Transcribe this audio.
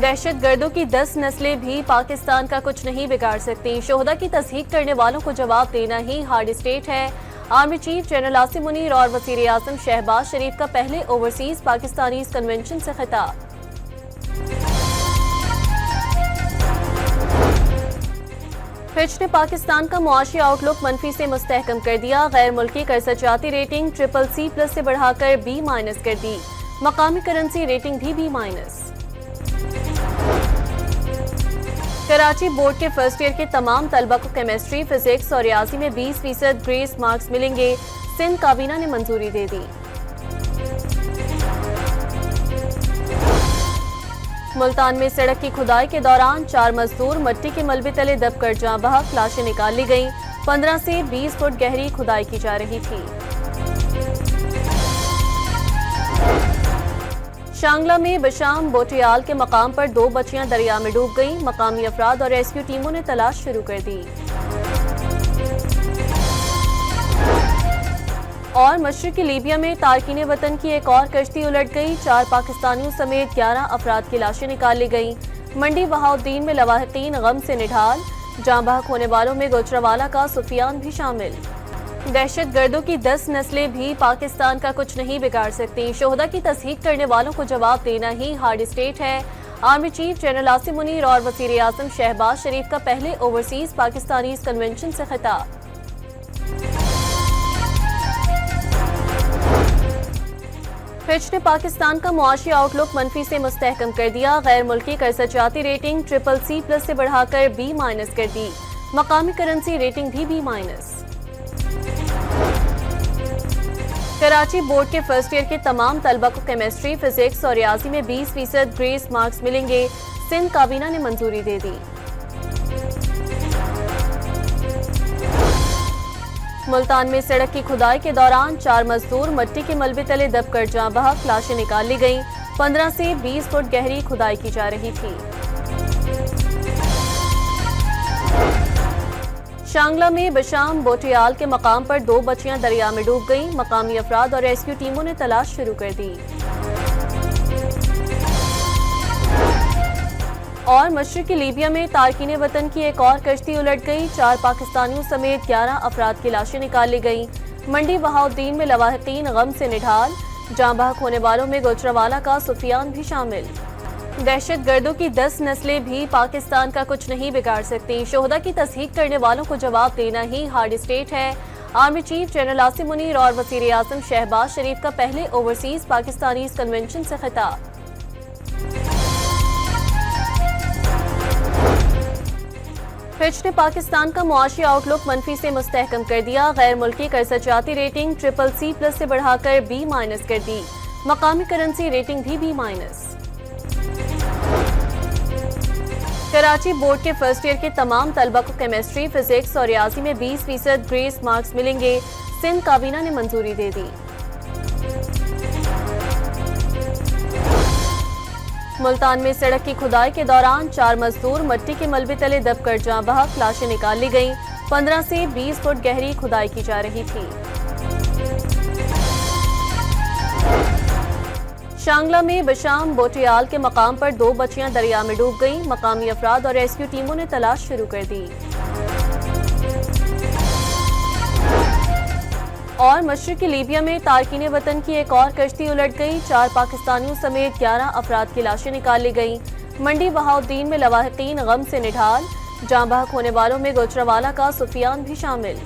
दहशतगर्दों की 10 नस्लें भी पाकिस्तान का कुछ नहीं बिगाड़ सकती। शोहदा की तस्दीक करने वालों को जवाब देना ही हार्ड स्टेट है। Army chief general Asim Munir और वज़ीर आज़म शहबाज शरीफ का पहले ओवरसीज पाकिस्तानी कन्वेंशन से खिताब। फिच ने पाकिस्तान का मुआशी आउटलुक मनफी से मुस्तहकम कर दिया। गैर मुल्की कर्जजाती रेटिंग CCC+ से बढ़ाकर B- कर दी। मकामी करेंसी रेटिंग भी B-। कराची बोर्ड के फर्स्ट ईयर के तमाम तलबा को केमिस्ट्री, फिजिक्स और रियाजी में 20% ग्रेस मार्क्स मिलेंगे। सिंध काबीना ने मंजूरी दे दी। मुल्तान में सड़क की खुदाई के दौरान 4 मजदूर मिट्टी के मलबे तले दबकर जाँ बहक, लाशें निकाल ली गईं। 15 से 20 फुट गहरी खुदाई की जा रही थी। शांगला में बशाम बोटियाल के मकाम पर 2 बच्चियां दरिया में डूब गईं। मकामी अफराद और रेस्क्यू टीमों ने तलाश शुरू कर दी। और मशरिकी लीबिया में तारकीन वतन की एक और कश्ती उलट गई। 4 पाकिस्तानियों समेत 11 अफराद की लाशें निकाल ली गईं। मंडी बहाउद्दीन में लवाहिकीन गम से निढाल। जाँ बहक होने वालों में गुजरावाला का सुफियान भी शामिल। दहशतगर्दों की 10 नस्लें भी पाकिस्तान का कुछ नहीं बिगाड़ सकती। शोहदा की तस्दीक करने वालों को जवाब देना ही हार्ड स्टेट है। Army chief general Asim Munir और वज़ीर आज़म शहबाज शरीफ का पहले ओवरसीज पाकिस्तानी कन्वेंशन से खिताब। फिच ने पाकिस्तान का मुआशी आउटलुक मनफी से मुस्तहकम कर दिया। गैर मुल्की कर्जजाती रेटिंग CCC+ से बढ़ाकर B- कर दी। मकामी करेंसी रेटिंग भी B-। कराची बोर्ड के फर्स्ट ईयर के तमाम तलबा को केमिस्ट्री, फिजिक्स और रियाजी में 20% ग्रेस मार्क्स मिलेंगे। सिंध काबीना ने मंजूरी दे दी। मुल्तान में सड़क की खुदाई के दौरान 4 मजदूर मिट्टी के मलबे तले दबकर जाँ बहक, लाशें निकाल ली गईं। 15 से 20 फुट गहरी खुदाई की जा रही थी। शांगला में बशाम बोटियाल के मकाम पर 2 बच्चियां दरिया में डूब गईं। मकामी अफराद और रेस्क्यू टीमों ने तलाश शुरू कर दी। और मशरिकी लीबिया में तारकीन वतन की एक और कश्ती उलट गई। 4 पाकिस्तानियों समेत 11 अफराद की लाशें निकाल ली गईं। मंडी बहाउद्दीन में लवाहिकीन गम से निढाल। जाँ बहक होने वालों में गुजरावाला का सुफियान भी शामिल। दहशतगर्दों की 10 नस्लें भी पाकिस्तान का कुछ नहीं बिगाड़ सकती। शोहदा की तस्दीक करने वालों को जवाब देना ही हार्ड स्टेट है। Army chief general Asim Munir और वज़ीर आज़म शहबाज शरीफ का पहले ओवरसीज पाकिस्तानी कन्वेंशन से खिताब। फिच ने पाकिस्तान का मुआशी आउटलुक मनफी से मुस्तहकम कर दिया। गैर मुल्की कर्जजाती रेटिंग CCC+ से बढ़ाकर B- कर दी। मकामी करेंसी रेटिंग भी B-। कराची बोर्ड के फर्स्ट ईयर के तमाम तलबा को केमिस्ट्री, फिजिक्स और रियाजी में 20% ग्रेस मार्क्स मिलेंगे। सिंध काबीना ने मंजूरी दे दी। मुल्तान में सड़क की खुदाई के दौरान 4 मजदूर मिट्टी के मलबे तले दबकर जाँ बहक, लाशें निकाल ली गईं। 15 से 20 फुट गहरी खुदाई की जा रही थी। शांगला में बशाम बोटियाल के मकाम पर 2 बच्चियां दरिया में डूब गईं। मकामी अफराद और रेस्क्यू टीमों ने तलाश शुरू कर दी। और मशरिकी लीबिया में तारकीन वतन की एक और कश्ती उलट गई। 4 पाकिस्तानियों समेत 11 अफराद की लाशें निकाल ली गईं। मंडी बहाउद्दीन में लवाहिकीन गम से निढाल। जाँ बहक होने वालों में गुजरावाला का सुफियान भी शामिल।